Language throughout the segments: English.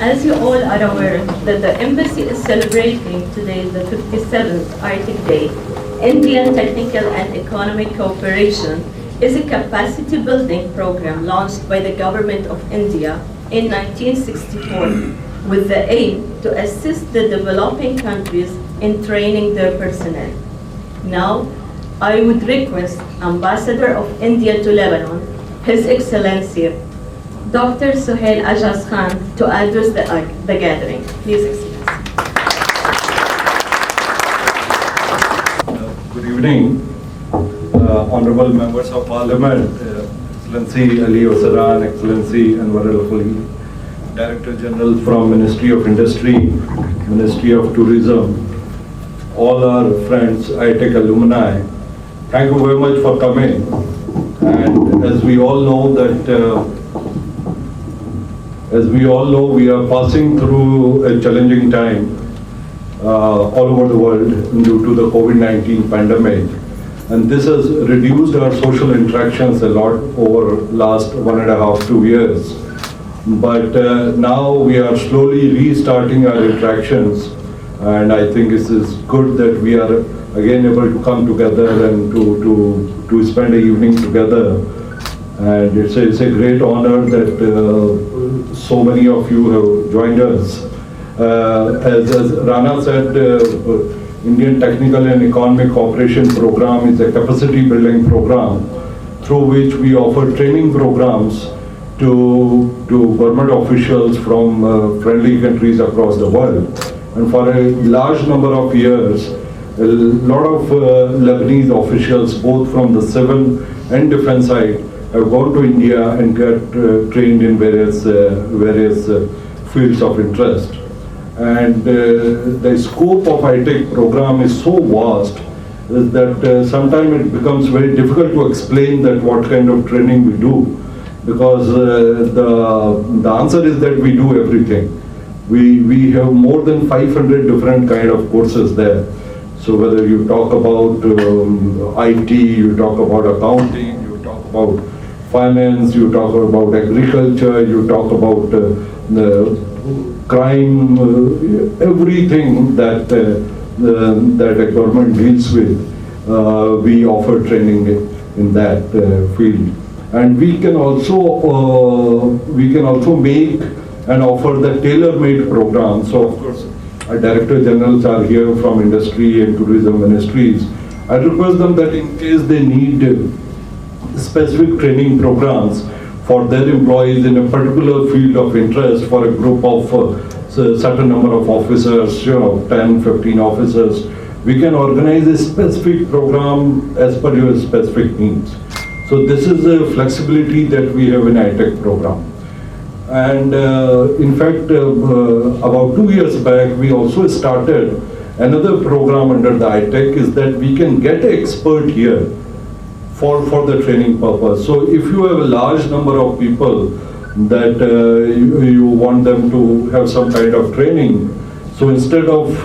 As you all are aware that the Embassy is celebrating today the 57th ITEC Day, Indian Technical and Economic Cooperation is a capacity building program launched by the Government of India in 1964 with the aim to assist the developing countries in training their personnel. Now, I would request Ambassador of India to Lebanon, His Excellency Dr. Suhail Ajaz Khan, to address the gathering. Please, Excellency. Good evening, honorable members of Parliament, Excellency Ali Osaran, Excellency Anwar Al-Khalil, Director General from Ministry of Industry, Ministry of Tourism, all our friends, ITEC alumni. Thank you very much for coming. And as we all know that, we are passing through a challenging time all over the world due to the COVID-19 pandemic. And this has reduced our social interactions a lot over last 1.5 to 2 years. But now we are slowly restarting our interactions. And I think this is good that we are again able to come together and to spend an evening together. And it's a great honor that so many of you have joined us. As Rana said, Indian Technical and Economic Cooperation Program is a capacity building program through which we offer training programs to government officials from friendly countries across the world. And for a large number of years, a lot of Lebanese officials, both from the civil and defense side, have gone to India and get trained in various fields of interest. And the scope of ITEC program is so vast that sometimes it becomes very difficult to explain that what kind of training we do, because the answer is that we do everything. We have more than 500 different kind of courses there. So whether you talk about IT, you talk about accounting, you talk about finance, you talk about agriculture, you talk about crime, everything that a government deals with, we offer training in that field. And we can also make and offer the tailor-made program. So of course, our Director Generals are here from Industry and Tourism Ministries. I request them that in case they need specific training programs for their employees in a particular field of interest for a group of certain number of officers, 10, 15 officers, we can organize a specific program as per your specific needs. So this is a flexibility that we have in ITEC program. And in fact, about 2 years back, we also started another program under the ITEC, is that we can get an expert here for the training purpose. So if you have a large number of people that you want them to have some kind of training, so instead of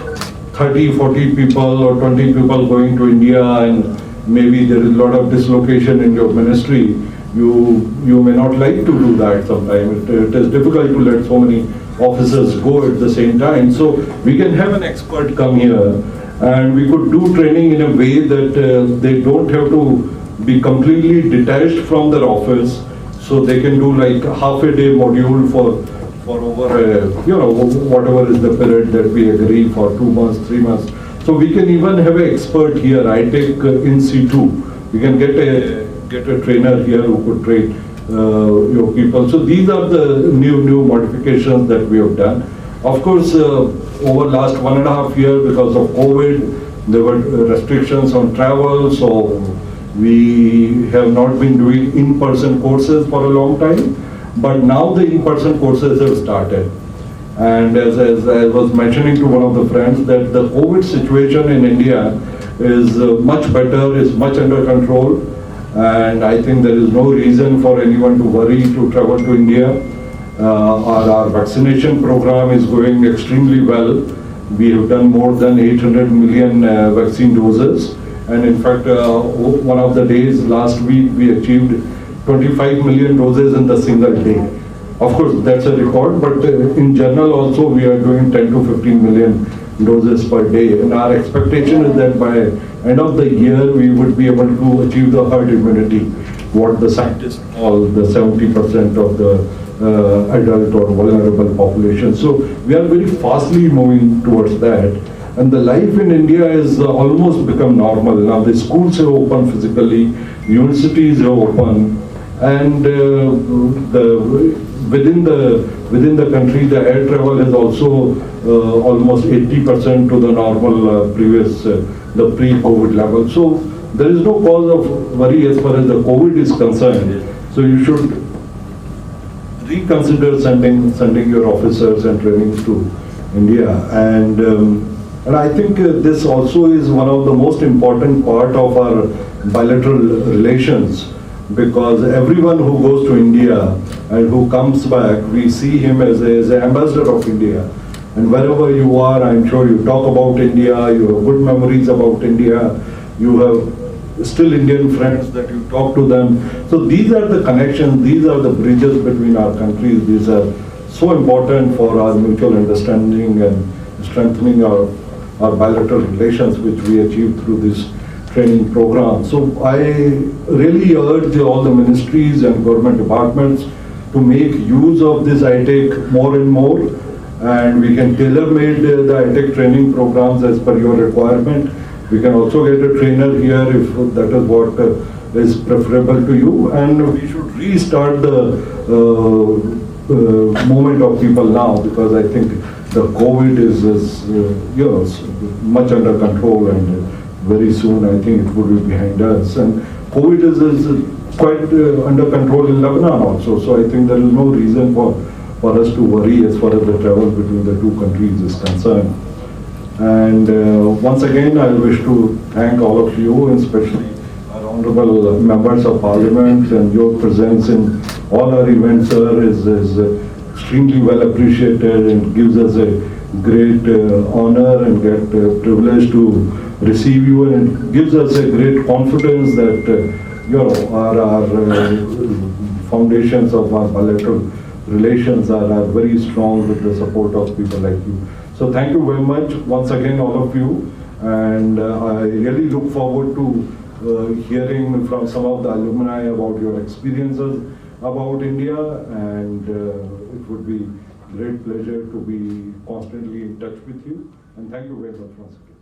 30, 40 people or 20 people going to India and maybe there is a lot of dislocation in your ministry, you may not like to do that sometimes. It is difficult to let so many officers go at the same time. So we can have an expert come here and we could do training in a way that they don't have to be completely detached from their office. So they can do like half a day module for over whatever is the period that we agree for 2 months, 3 months. So we can even have an expert here. I take in situ. We can get a trainer here who could train your people. So these are the new modifications that we have done. Of course, over last 1.5 years, because of COVID, there were restrictions on travel. So we have not been doing in-person courses for a long time. But now the in-person courses have started. And as I was mentioning to one of the friends, that the COVID situation in India is much better, is much under control. And I think there is no reason for anyone to worry to travel to India. Our vaccination program is going extremely well. We have done more than 800 million vaccine doses. And in fact, one of the days last week, we achieved 25 million doses in the single day Of course, that's a record, but in general also we are doing 10 to 15 million doses per day. And our expectation is that by end of the year, we would be able to achieve the herd immunity, what the scientists call the 70% of the adult or vulnerable population. So we are very fastly moving towards that. And the life in India is almost become normal. Now the schools have opened physically, universities have opened, and within the country, the air travel is also almost 80% to the normal previous, the pre-COVID level. So there is no cause of worry as far as the COVID is concerned. So you should reconsider sending your officers and trainings to India. And I think this also is one of the most important part of our bilateral relations, because everyone who goes to India and who comes back, we see him as an ambassador of India. And wherever you are, I'm sure you talk about India, you have good memories about India, you have still Indian friends that you talk to them. So these are the connections, these are the bridges between our countries. These are so important for our mutual understanding and strengthening our bilateral relations, which we achieve through this training program. So I really urge all the ministries and government departments to make use of this ITEC more and more, and we can tailor-made the ITEC training programs as per your requirement. We can also get a trainer here if that is what is preferable to you, and we should restart the movement of people now, because I think the COVID is much under control, and very soon I think it would be behind us. And COVID is quite under control in Lebanon also. So I think there is no reason for us to worry as far as the travel between the two countries is concerned. And once again, I wish to thank all of you, and especially our honorable members of parliament, and your presence in all our events, sir, is extremely well appreciated, and gives us a great honor and great privilege to receive you, and it gives us a great confidence that our foundations of our bilateral relations are very strong with the support of people like you. So thank you very much once again, all of you, and I really look forward to hearing from some of the alumni about your experiences about India, and it would be great pleasure to be constantly in touch with you, and thank you very much once again.